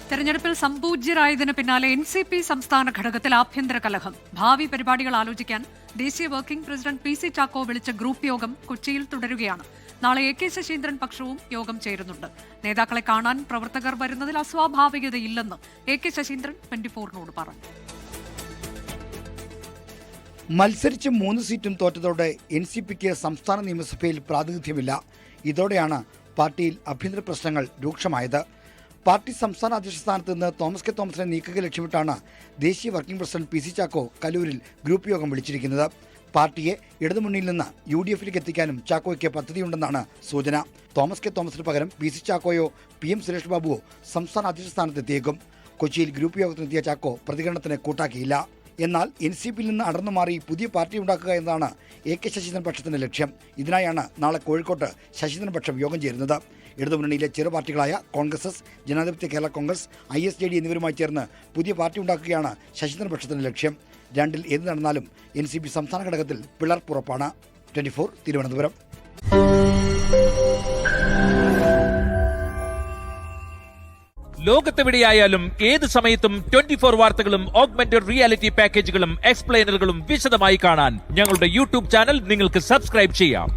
തെരഞ്ഞെടുപ്പിൽ സംപൂജ്യരായതിന് പിന്നാലെ NCP സംസ്ഥാന ഘടകത്തിൽ ആഭ്യന്തര കലഹം. ഭാവി പരിപാടികൾ ആലോചിക്കാൻ ദേശീയ വർക്കിംഗ് പ്രസിഡന്റ് PC ചാക്കോ വിളിച്ച ഗ്രൂപ്പ് യോഗം കൊച്ചിയിൽ തുടരുകയാണ്. നാളെ AK ശശീന്ദ്രൻ പക്ഷവും യോഗം ചേരുന്നുണ്ട്. നേതാക്കളെ കാണാൻ പ്രവർത്തകർ വരുന്നതിൽ അസ്വാഭാവികതയില്ലെന്ന് AK ശശീന്ദ്രൻ 24-നോട് പറഞ്ഞു. മത്സരിച്ച് 3 സീറ്റും തോറ്റതോടെ NCPക്ക് സംസ്ഥാന നിയമസഭയിൽ പ്രാതിനിധ്യമില്ല. ഇതോടെയാണ് പാർട്ടിയിൽ ആഭ്യന്തര പ്രശ്നങ്ങൾ രൂക്ഷമായത്. പാർട്ടി സംസ്ഥാന അധ്യക്ഷ സ്ഥാനത്ത് നിന്ന് തോമസ് കെ തോമസിനെ നീക്കുക ലക്ഷ്യമിട്ടാണ് ദേശീയ വർക്കിംഗ് പ്രസിഡന്റ് PC ചാക്കോ കലൂരിൽ ഗ്രൂപ്പ് യോഗം വിളിച്ചിരിക്കുന്നത്. പാർട്ടിയെ ഇടതുമുന്നണിയിൽ നിന്ന് UDFിലേക്ക് എത്തിക്കാനും ചാക്കോയ്ക്ക് പദ്ധതിയുണ്ടെന്നാണ് സൂചന. തോമസ് കെ തോമസിന് പകരം PC ചാക്കോയോ PM സുരേഷ് ബാബുവോ സംസ്ഥാന അധ്യക്ഷ സ്ഥാനത്തെത്തിയേക്കും. കൊച്ചിയിൽ ഗ്രൂപ്പ് യോഗത്തിനെത്തിയ ചാക്കോ പ്രതികരണത്തിന് കൂട്ടാക്കിയില്ല. എന്നാൽ NCPയിൽ നിന്ന് അടർന്നു മാറി പുതിയ പാർട്ടി ഉണ്ടാക്കുക എന്നതാണ് AK ശശീന്ദ്രൻ പക്ഷത്തിന്റെ ലക്ഷ്യം. ഇതിനായാണ് നാളെ കോഴിക്കോട്ട് ശശീന്ദ്രൻ പക്ഷം യോഗം ചേരുന്നത്. ഇടതുമുന്നണിയിലെ ചെറു പാർട്ടികളായ കോൺഗ്രസ്, ജനാധിപത്യ കേരള കോൺഗ്രസ്, ISJD എന്നിവരുമായി ചേർന്ന് പുതിയ പാർട്ടി ഉണ്ടാക്കുകയാണ് ശശീന്ദ്രൻ പക്ഷത്തിന്റെ ലക്ഷ്യം. രണ്ടിൽ ഏത് നടന്നാലും NCP സംസ്ഥാന ഘടകത്തിൽ പിളർപ്പുറപ്പാണ്. 24 തിരുവനന്തപുരം. ലോകത്തെവിടെയായാലും ഏത് സമയത്തും 24 വാർത്തകളും ഓഗ്മെന്റഡ് റിയാലിറ്റി പാക്കേജുകളും എക്സ്പ്ലെയിനറുകളും വിശദമായി കാണാൻ ഞങ്ങളുടെ YouTube ചാനൽ നിങ്ങൾക്ക് സബ്സ്ക്രൈബ് ചെയ്യാം.